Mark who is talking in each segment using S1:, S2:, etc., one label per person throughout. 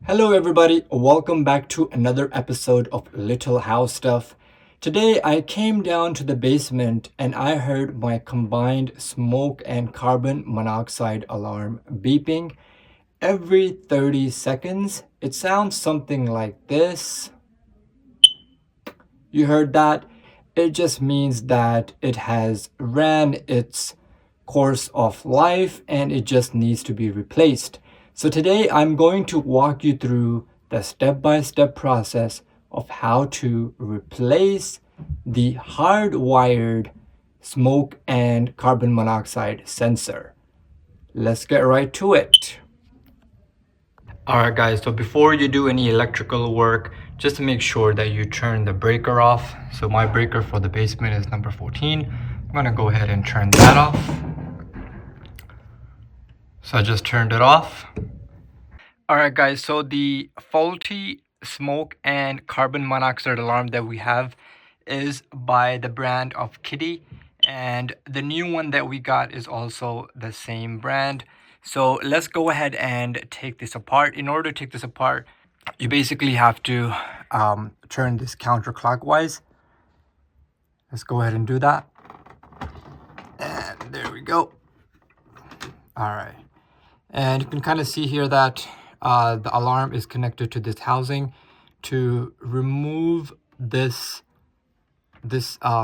S1: Hello, everybody. Welcome back to another episode of Little House Stuff. Today, I came down to the basement and I heard my combined smoke and carbon monoxide alarm beeping every 30 seconds. It sounds something like this. You heard that? It just means that it has ran its course of life and it just needs to be replaced. So today I'm going to walk you through the step-by-step process of how to replace the hardwired smoke and carbon monoxide sensor. Let's get right to it. Alright guys, so before you do any electrical work, just to make sure that you turn the breaker off. So my breaker for the basement is number 14. I'm going to go ahead and turn that off. So I just turned it off. Alright guys, so the faulty smoke and carbon monoxide alarm that we have is by the brand of Kitty. And the new one that we got is also the same brand. So let's go ahead and take this apart. In order to take this apart, you basically have to turn this counterclockwise. Let's go ahead and do that. And there we go. All right. And you can kind of see here that the alarm is connected to this housing. To remove this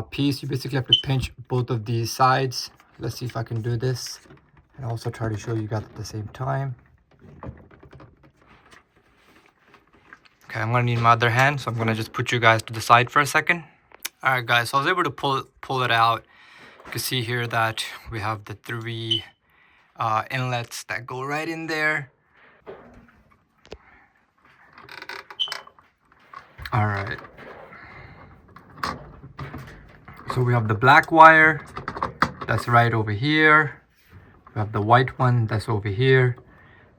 S1: piece, you basically have to pinch both of these sides. Let's see if I can do this and also try to show you guys at the same time. Okay, I'm gonna need my other hand, so I'm gonna just put you guys to the side for a second. All right guys, so I was able to pull it out. You can see here that we have the three inlets that go right in there. All right, so we have the black wire that's right over here. We have the white one that's over here,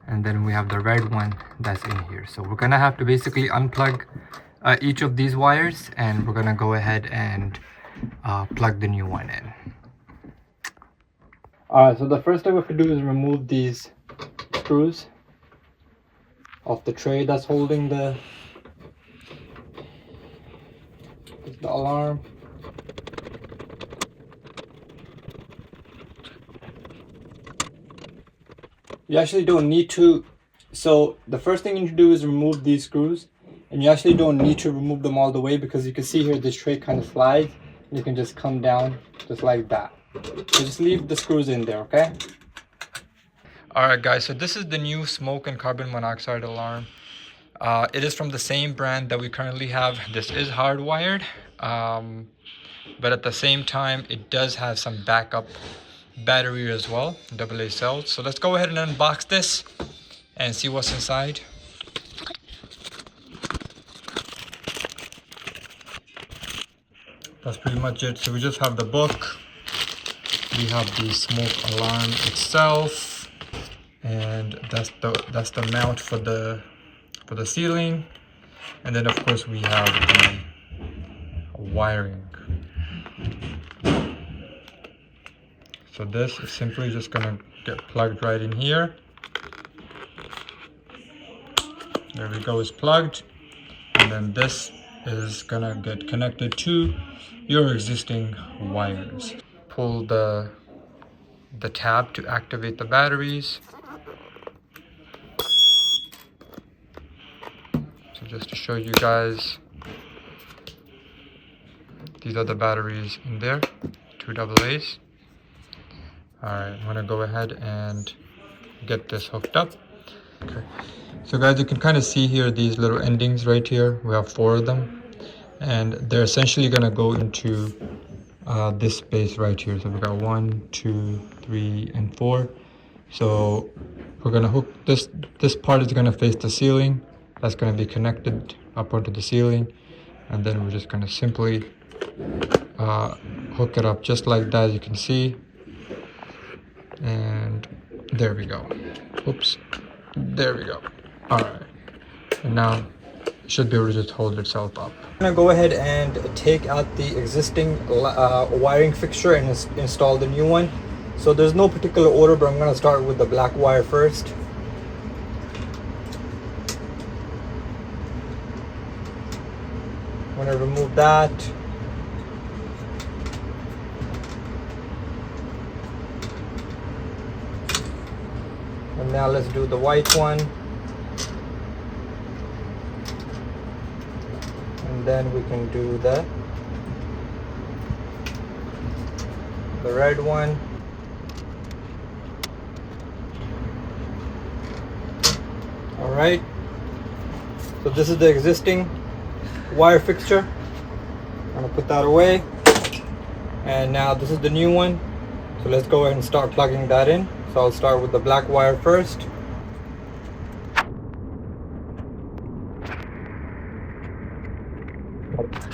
S1: and then we have the red one that's in here. So we're gonna have to basically unplug each of these wires, and we're gonna go ahead and plug the new one in. Alright, so the first thing we have to do is remove these screws off the tray that's holding the alarm. You actually don't need to. So the first thing you need to do is remove these screws, and you actually don't need to remove them all the way, because you can see here this tray kind of slides and you can just come down just like that. So just leave the screws in there, okay? Alright guys, so this is the new smoke and carbon monoxide alarm. It is from the same brand that we currently have. This is hardwired, but at the same time it does have some backup battery as well, AA cells. So let's go ahead and unbox this and see what's inside. That's pretty much it. So we just have the book, we have the smoke alarm itself, and that's the mount for the ceiling, and then of course we have the wiring. So this is simply just gonna get plugged right in here. There we go, it's plugged. And then this is gonna get connected to your existing wires. Pull the tab to activate the batteries. So just to show you guys, these are the batteries in there, 2 AA's. Alright, I'm gonna go ahead and get this hooked up. Okay. So guys, you can kind of see here these little endings right here. We have 4 of them, and they're essentially gonna go into this space right here. So we got 1, 2, 3, and 4. So we're gonna hook this part is gonna face the ceiling. That's gonna be connected up onto the ceiling, and then we're just gonna simply hook it up just like that, as you can see. And there we go. Oops, there we go. All right, and now it should be able to just hold itself up. I'm gonna go ahead and take out the existing wiring fixture and install the new one. So there's no particular order, but I'm gonna start with the black wire first. I'm going to remove that. And now let's do the white one. And then we can do the red one. All right. So this is the existing wire fixture. I'm gonna put that away. And now this is the new one. So let's go ahead and start plugging that in. So I'll start with the black wire first.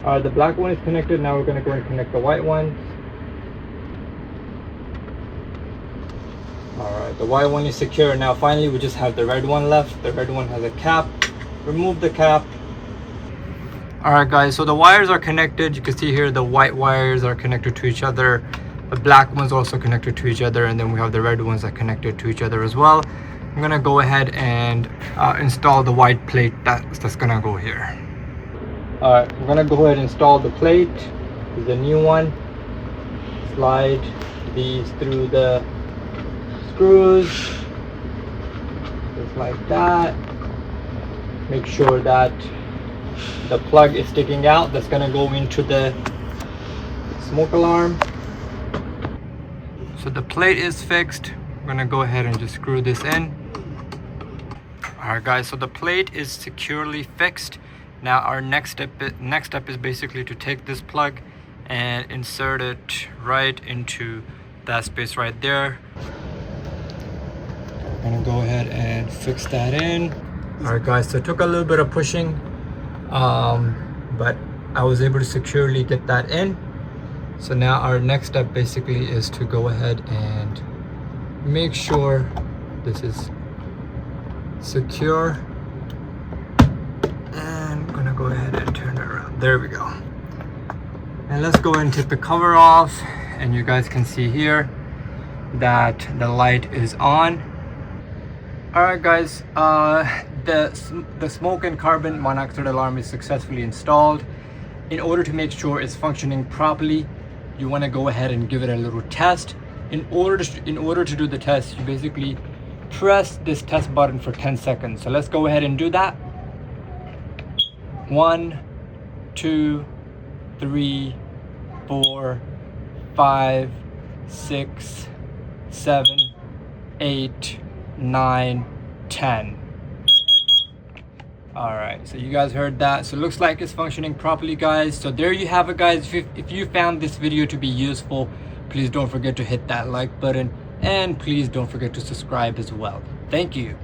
S1: Alright, the black one is connected. Now we're gonna go and connect the white one. Alright, the white one is secure. Now finally we just have the red one left. The red one has a cap. Remove the cap. Alright guys, so the wires are connected. You can see here the white wires are connected to each other. The black one's also connected to each other, and then we have the red ones that are connected to each other as well. I'm gonna go ahead and install the white plate that's gonna go here. Alright, I'm gonna go ahead and install the plate. This is the new one. Slide these through the screws, just like that. Make sure that the plug is sticking out. That's gonna go into the smoke alarm. So the plate is fixed. I'm gonna go ahead and just screw this in. Alright guys, so the plate is securely fixed. Now our next step is basically to take this plug and insert it right into that space right there. I'm gonna go ahead and fix that in. Alright guys, so it took a little bit of pushing, but I was able to securely get that in. So now our next step basically is to go ahead and make sure this is secure. And I'm gonna go ahead and turn it around. There we go. And let's go ahead and take the cover off, and you guys can see here that the light is on. Alright guys, the smoke and carbon monoxide alarm is successfully installed. In order to make sure it's functioning properly, you want to go ahead and give it a little test. In order to do the test, you basically press this test button for 10 seconds. So let's go ahead and do that. 1, 2, 3, 4, 5, 6, 7, 8, 9, 10. All right, so you guys heard that. So it looks like it's functioning properly, guys. So there you have it, guys. If you found this video to be useful, please don't forget to hit that like button, and please don't forget to subscribe as well. Thank you.